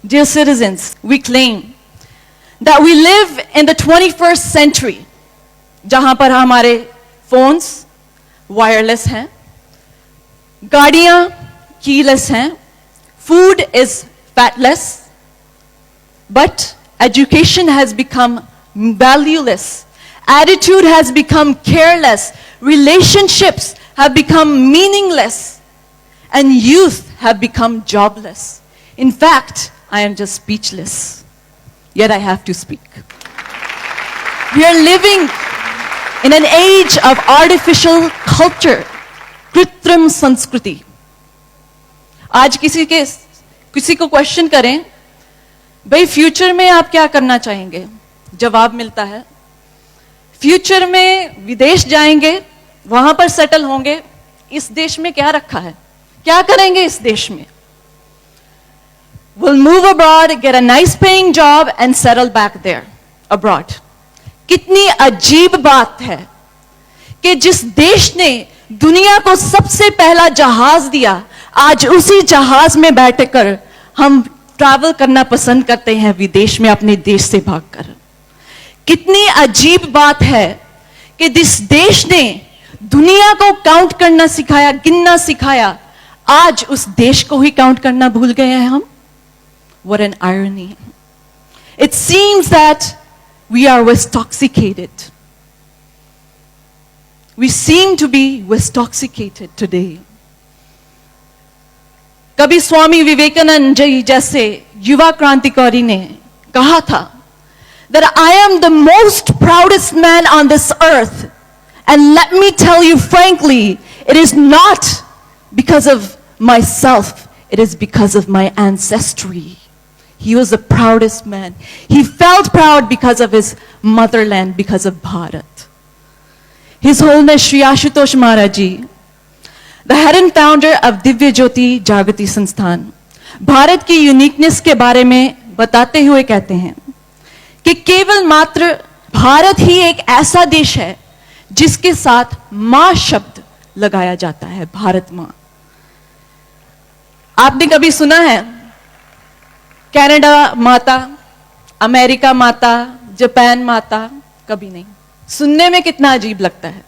Dear citizens, we claim that we live in the 21st century, जहां पर हमारे phones wireless हैं, गाड़ियां keyless हैं, food is fatless, but education has become valueless, attitude has become careless, relationships have become meaningless, and youth have become jobless. In fact, I am just speechless, yet I have to speak. We are living in an age of artificial culture, कृत्रिम संस्कृति. आज किसी को question करें, भाई future में आप क्या करना चाहेंगे? जवाब मिलता है, फ्यूचर में विदेश जाएंगे, वहां पर सेटल होंगे. इस देश में क्या रखा है? क्या करेंगे इस देश में? We'll move abroad, get a nice paying job and settle back there, abroad. कितनी अजीब बात है कि जिस देश ने दुनिया को सबसे पहला जहाज दिया, आज उसी जहाज में बैठकर हम ट्रैवल करना पसंद करते हैं विदेश में अपने देश से भागकर. कितनी अजीब बात है कि जिस देश ने दुनिया को काउंट करना सिखाया, गिनना सिखाया, आज उस देश को ही काउंट करना भूल गए हैं हम. What an irony. It seems that we are Westoxicated. We seem to be Westoxicated today. कभी स्वामी विवेकानंद जी जैसे युवा क्रांतिकारी ने कहा था that I am the most proudest man on this earth, and let me tell you frankly, it is not because of myself, it is because of my ancestry. He was the proudest man. He felt proud because of his motherland, because of Bharat. His Holiness Shri Ashutosh Maharaj Ji, the head and founder of Divya Jyoti Jagrati Sansthan, Bharat की uniqueness के बारे में बताते हुए कहते हैं कि केवल मात्र भारत ही एक ऐसा देश है जिसके साथ मां शब्द लगाया जाता है, भारत मां. आपने कभी सुना है कनाडा माता, अमेरिका माता, जापान माता? कभी नहीं. सुनने में कितना अजीब लगता है.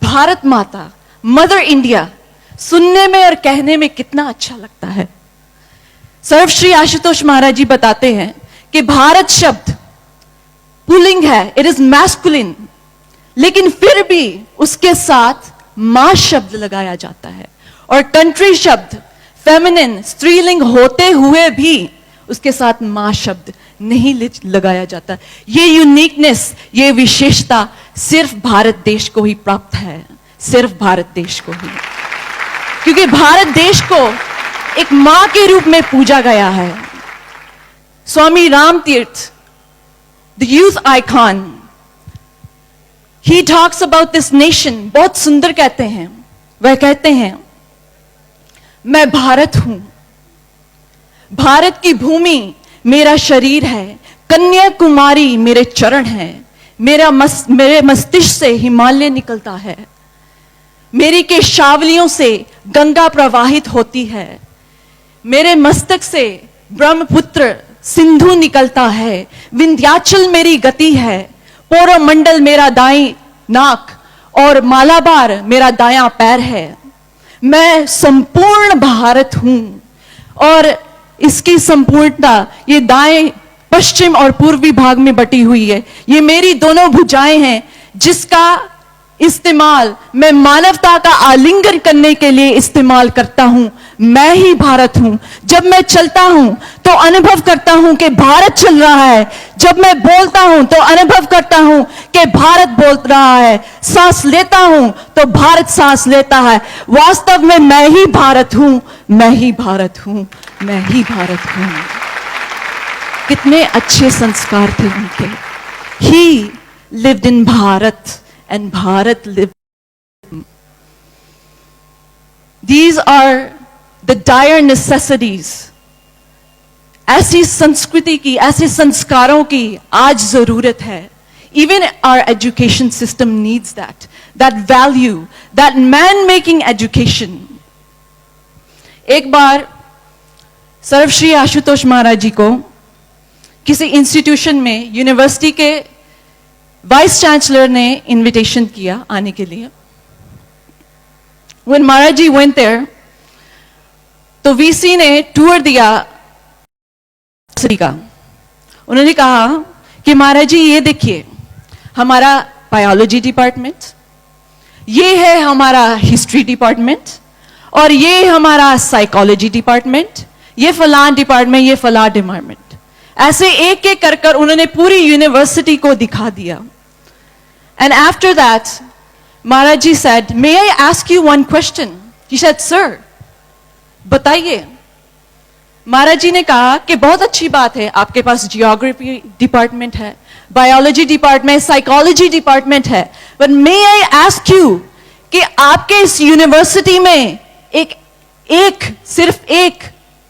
भारत माता, मदर इंडिया, सुनने में और कहने में कितना अच्छा लगता है. सर्व श्री आशुतोष महाराज जी बताते हैं कि भारत शब्द पुल्लिंग है, इट इज मैस्कुलिन, लेकिन फिर भी उसके साथ मां शब्द लगाया जाता है. और कंट्री शब्द फेमिनिन, स्त्रीलिंग होते हुए भी उसके साथ मां शब्द नहीं लगाया जाता. ये यूनिकनेस, ये विशेषता सिर्फ भारत देश को ही प्राप्त है, सिर्फ भारत देश को ही, क्योंकि भारत देश को एक मां के रूप में पूजा गया है. स्वामी राम तीर्थ, the youth icon, he talks about this nation. बहुत सुंदर कहते हैं. वह कहते हैं, मैं भारत हूं, भारत की भूमि मेरा शरीर है, कन्याकुमारी मेरे चरण है, मेरे मस्तिष्क से हिमालय निकलता है, मेरी केशावलियों से गंगा प्रवाहित होती है, मेरे मस्तक से ब्रह्मपुत्र सिंधु निकलता है, विंध्याचल मेरी गति है, पोरोमंडल मेरा दाईं नाक और मालाबार मेरा दायां पैर है. मैं संपूर्ण भारत हूं और इसकी संपूर्णता ये दाएं, पश्चिम और पूर्वी भाग में बटी हुई है. ये मेरी दोनों भुजाएं हैं जिसका इस्तेमाल मैं मानवता का आलिंगन करने के लिए इस्तेमाल करता हूं. मैं ही भारत हूं. जब मैं चलता हूं तो अनुभव करता हूं कि भारत चल रहा है. जब मैं बोलता हूं तो अनुभव करता हूं कि भारत बोल रहा है. सांस लेता हूं तो भारत सांस लेता है. वास्तव में मैं ही भारत हूं, मैं ही भारत हूं, मैं ही भारत हूं. कितने अच्छे संस्कार थे उनके. He lived in Bharat and Bharat lived. These are the dire necessities. ऐसी संस्कृति की, ऐसे संस्कारों की आज जरूरत है. Even our education system needs that value, that man-making education. एक बार सर्वश्री आशुतोष महाराज जी को किसी इंस्टीट्यूशन में यूनिवर्सिटी के वाइस चांसलर ने इनविटेशन किया आने के लिए. When Maharaj ji went there, तो वीसी ने टूर दिया का. उन्होंने कहा कि महाराज जी ये देखिए, हमारा बायोलॉजी डिपार्टमेंट, ये है हमारा हिस्ट्री डिपार्टमेंट, और ये हमारा साइकोलॉजी डिपार्टमेंट, ये फलां डिपार्टमेंट, ये फलां डिपार्टमेंट. ऐसे एक एक कर कर उन्होंने पूरी यूनिवर्सिटी को दिखा दिया. And after that Maharaj ji said, may I ask you one question? He said, sir, बताइए. महाराज जी ने कहा कि बहुत अच्छी बात है, आपके पास जियोग्राफी डिपार्टमेंट है, बायोलॉजी डिपार्टमेंट, साइकोलॉजी डिपार्टमेंट है, but may I ask you कि आपके इस यूनिवर्सिटी में सिर्फ एक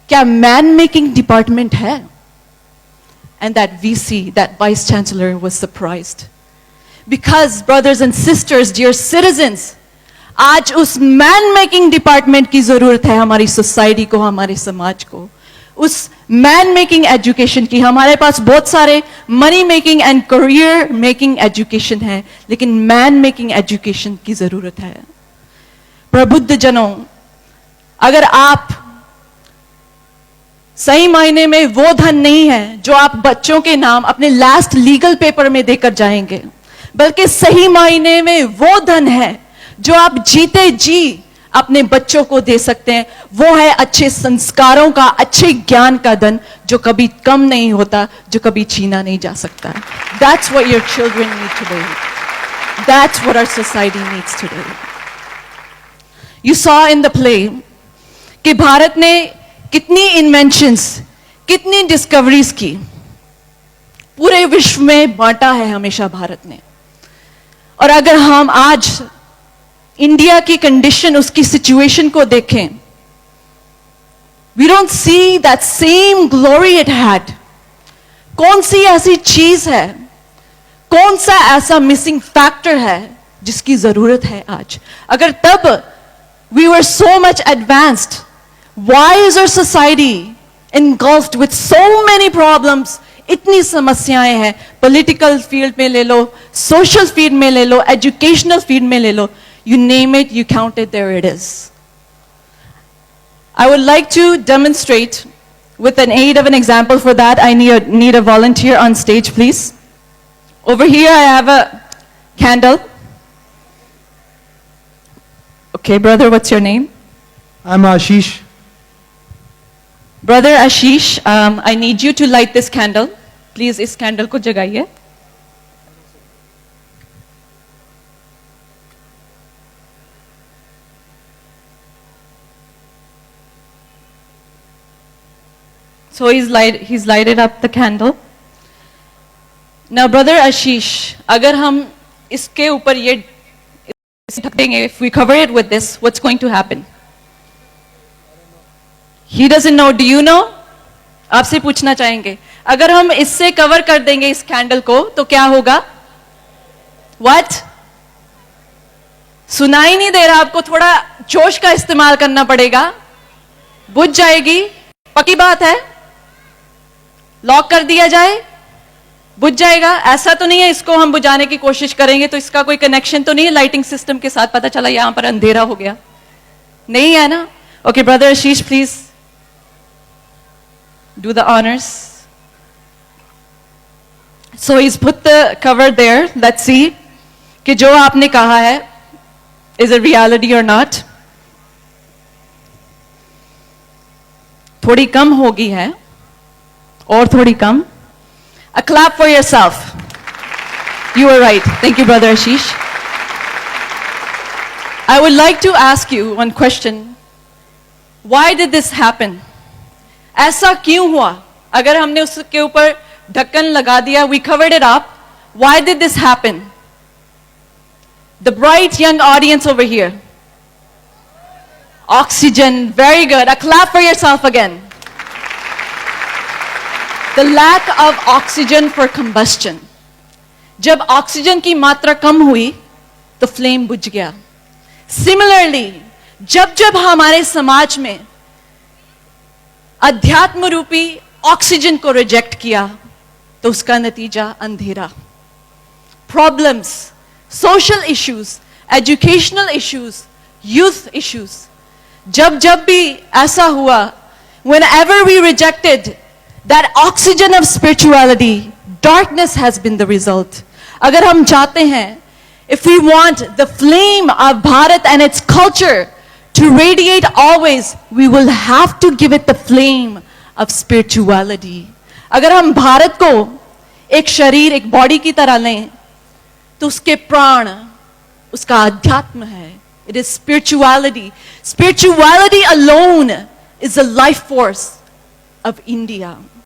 क्या मैन मेकिंग डिपार्टमेंट है? And that VC, that vice chancellor was surprised, because brothers and sisters, dear citizens, आज उस मैन मेकिंग डिपार्टमेंट की जरूरत है हमारी सोसाइटी को, हमारे समाज को. उस मैन मेकिंग एजुकेशन की. हमारे पास बहुत सारे money making and career making education है, लेकिन मैन मेकिंग एजुकेशन की जरूरत है. प्रबुद्ध जनों, अगर आप सही मायने में वो धन नहीं है जो आप बच्चों के नाम अपने लास्ट लीगल पेपर में देकर जाएंगे, बल्कि सही मायने में वो धन है जो आप जीते जी अपने बच्चों को दे सकते हैं, वो है अच्छे संस्कारों का, अच्छे ज्ञान का धन, जो कभी कम नहीं होता, जो कभी छीना नहीं जा सकता. That's what your children need today. That's what our society needs today. You saw in the play कि भारत ने कितनी इन्वेंशंस, कितनी डिस्कवरीज की, पूरे विश्व में बांटा है हमेशा भारत ने. और अगर हम आज इंडिया की कंडीशन, उसकी सिचुएशन को देखें, we don't see that same glory it had. कौन सी ऐसी चीज है, कौन सा ऐसा मिसिंग फैक्टर है जिसकी जरूरत है आज? अगर तब we were so much advanced, why is our society engulfed with so many problems? इतनी समस्याएं हैं. पॉलिटिकल फील्ड में ले लो, सोशल फील्ड में ले लो, एजुकेशनल फील्ड में ले लो, you name it, you count it, there it is. I would like to demonstrate with an aid of an example. For that, I need a volunteer on stage, please. Over here, I have a candle. Okay, brother, what's your name? I'm Ashish. Brother Ashish, I need you to light this candle. Please, इस candle को जगाइए. So he's lighted up the candle. Now, brother Ashish, अगर हम इसके ऊपर ये ढक देंगे, if we cover it with this, what's going to happen? He doesn't know. Do you know? आपसे पूछना चाहेंगे, अगर हम इससे कवर कर देंगे इस कैंडल को, तो क्या होगा? What? सुनाई नहीं दे रहा आपको? थोड़ा जोश का इस्तेमाल करना पड़ेगा. बुझ जाएगी, पक्की बात है. लॉक कर दिया जाए, बुझ जाएगा? ऐसा तो नहीं है इसको हम बुझाने की कोशिश करेंगे तो इसका कोई कनेक्शन तो नहीं है लाइटिंग सिस्टम के साथ, पता चला यहां पर अंधेरा हो गया? नहीं है ना? Okay, brother Ashish, please do the honors. So he's put the cover there. Let's see कि जो आपने कहा है, is it reality or not? थोड़ी कम होगी है, और थोड़ी कम. A clap for yourself. You were right. Thank you, brother Ashish. I would like to ask you one question. Why did this happen? ऐसा क्यों हुआ? अगर हमने उसके ऊपर ढक्कन लगा दिया, we covered it up. Why did this happen? The bright young audience over here. Oxygen, very good. A clap for yourself again. The lack of oxygen for combustion. जब ऑक्सीजन की मात्रा कम हुई तो फ्लेम बुझ गया. Similarly, जब जब हमारे समाज में अध्यात्म रूपी ऑक्सीजन को रिजेक्ट किया तो उसका नतीजा अंधेरा। Problems, social issues, educational issues, youth issues, जब जब भी ऐसा हुआ, whenever we rejected that oxygen of spirituality, darkness has been the result. अगर हम चाहते हैं, if we want the flame of Bharat and its culture to radiate always, we will have to give it the flame of spirituality. अगर हम भारत को एक शरीर, एक बॉडी की तरह लें, तो उसके प्राण, उसका अध्यात्म है. It is spirituality. Spirituality alone is the life force of India.